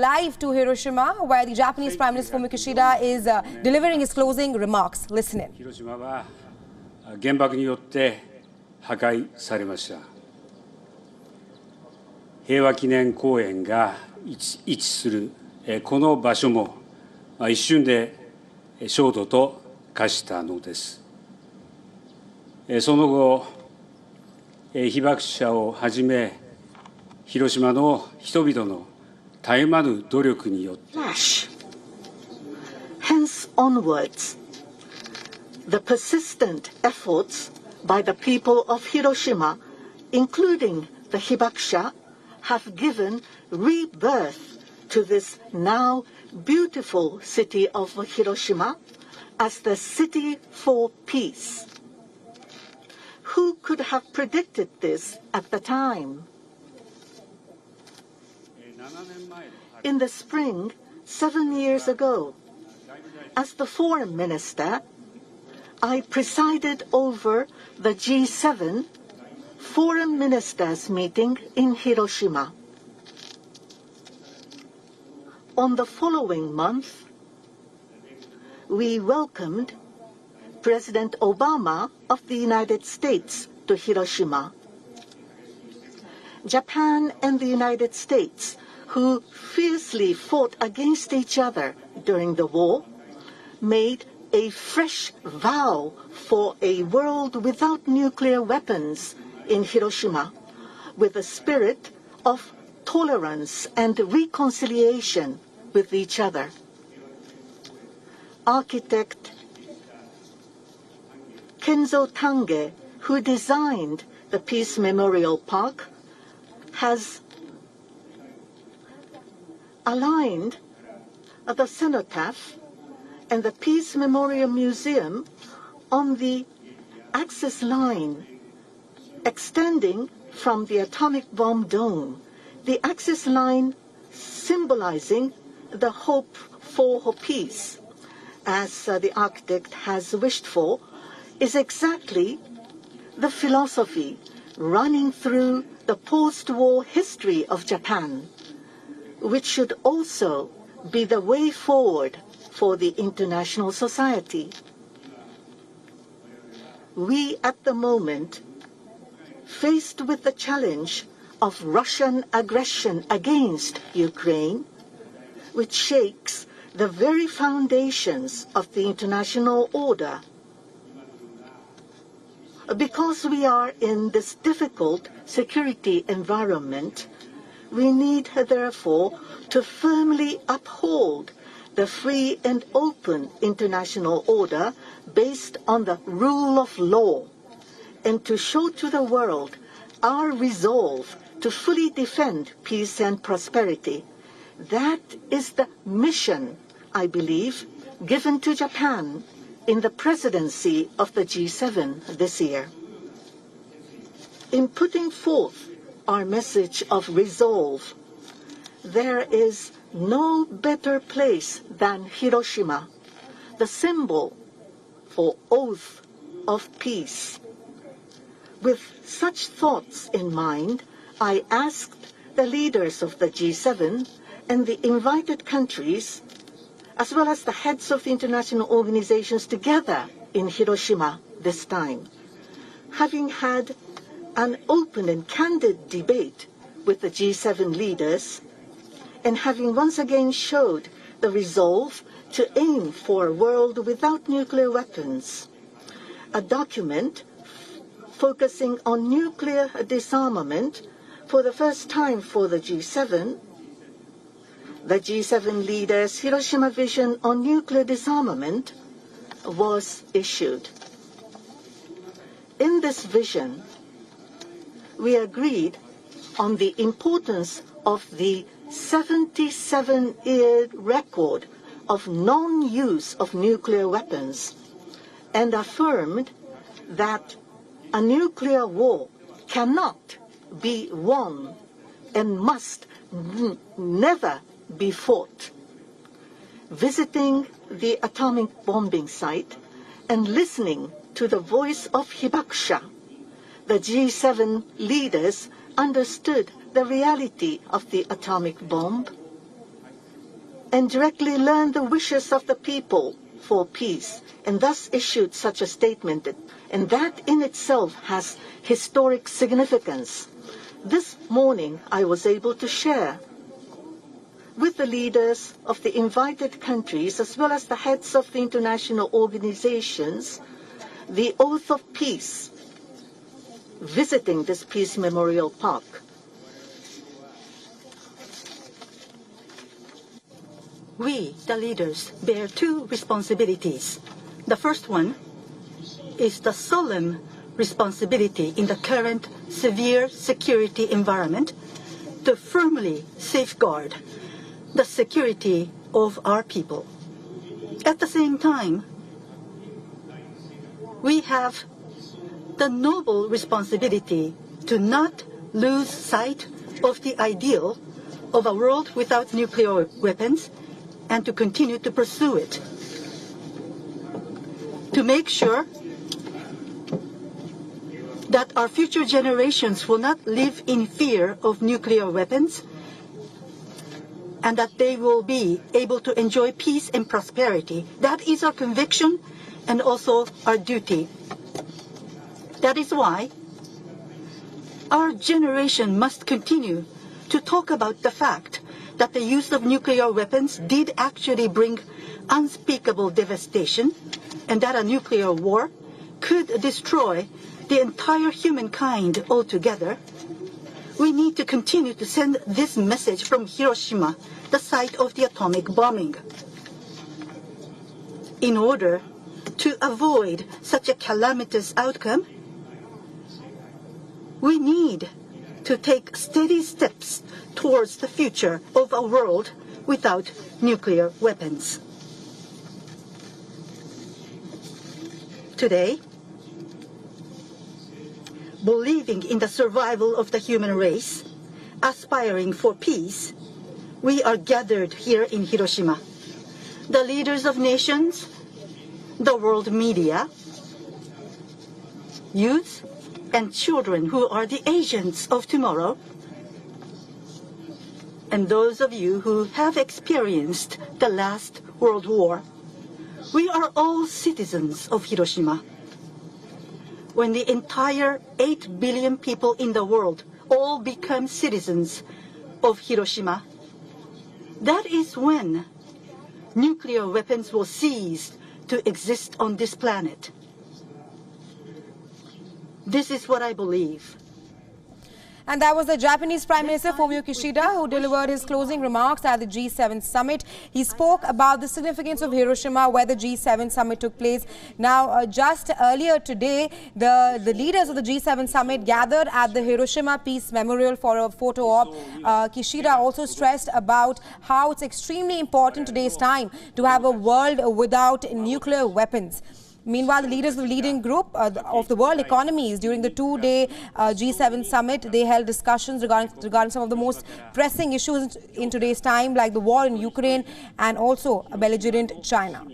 live to Hiroshima, where the Japanese Prime Minister Fumio Kishida is delivering his closing remarks. Listen in. 広島は原爆によって破壊されました。平和記念公園が位置するこの場所も一瞬で焦土と化したのです。その後、被爆者をはじめ広島の人々の絶え間ぬ努力によって Hence onwards, the persistent efforts by the people of Hiroshima, including the Hibakusha, have given rebirth to this now beautiful city of Hiroshima as the city for peace. Who could have predicted this at the time? In the spring, 7 years ago, as the foreign minister, I presided over the G7 foreign ministers meeting in Hiroshima. On the following month, we welcomed President Obama of the United States to Hiroshima. Japan and the United States, who fiercely fought against each other during the war, made a fresh vow for a world without nuclear weapons in Hiroshima, with a spirit of tolerance and reconciliation with each other. Architect Kenzo Tange, who designed the Peace Memorial Park, has aligned the cenotaph and the Peace Memorial Museum on the axis line extending from the atomic bomb dome. The axis line symbolizing the hope for peace, as the architect has wished for, is exactly the philosophy running through the post-war history of Japan, which should also be the way forward for the international society. We at the moment, faced with the challenge of Russian aggression against Ukraine, which shakes the very foundations of the international order. Because we are in this difficult security environment, we need, therefore, to firmly uphold the free and open international order based on the rule of law, and to show to the world our resolve to fully defend peace and prosperity. That is the mission, I believe, given to Japan in the presidency of the G7 this year. In putting forth our message of resolve, there is no better place than Hiroshima, the symbol for oath of peace. With such thoughts in mind, I asked the leaders of the G7 and the invited countries, as well as the heads of the international organizations together in Hiroshima this time. Having had an open and candid debate with the G7 leaders, and having once again showed the resolve to aim for a world without nuclear weapons, a document focusing on nuclear disarmament for the first time for the G7, the G7 leaders' Hiroshima vision on nuclear disarmament was issued. In this vision, we agreed on the importance of the 77-year record of non-use of nuclear weapons, and affirmed that a nuclear war cannot be won and must never be fought. Visiting the atomic bombing site and listening to the voice of Hibakusha, the G7 leaders understood the reality of the atomic bomb and directly learn the wishes of the people for peace, and thus issued such a statement, and that in itself has historic significance. This morning, I was able to share with the leaders of the invited countries, as well as the heads of the international organizations, the oath of peace, visiting this Peace Memorial Park. We, the leaders, bear two responsibilities. The first one is the solemn responsibility in the current severe security environment to firmly safeguard the security of our people. At the same time, we have the noble responsibility to not lose sight of the ideal of a world without nuclear weapons and to continue to pursue it. To make sure that our future generations will not live in fear of nuclear weapons and that they will be able to enjoy peace and prosperity. That is our conviction and also our duty. That is why our generation must continue to talk about the fact that the use of nuclear weapons did actually bring unspeakable devastation, and that a nuclear war could destroy the entire humankind altogether. We need to continue to send this message from Hiroshima, the site of the atomic bombing. In order to avoid such a calamitous outcome, we need to take steady steps towards the future of a world without nuclear weapons. Today, believing in the survival of the human race, aspiring for peace, we are gathered here in Hiroshima. The leaders of nations, the world media, youth, and children who are the agents of tomorrow, and those of you who have experienced the last World War. We are all citizens of Hiroshima. When the entire 8 billion people in the world all become citizens of Hiroshima, that is when nuclear weapons will cease to exist on this planet. This is what I believe. And that was the Japanese Prime Minister Fumio Kishida, who delivered his closing remarks at the G7 summit. He spoke about the significance of Hiroshima, where the G7 summit took place. Now, just earlier today, the leaders of the G7 summit gathered at the Hiroshima Peace Memorial for a photo op. Kishida also stressed about how it's extremely important today's time to have a world without nuclear weapons. Meanwhile, the leaders of the leading group of the world economies during the two-day G7 summit, they held discussions regarding some of the most pressing issues in today's time, like the war in Ukraine and also a belligerent China.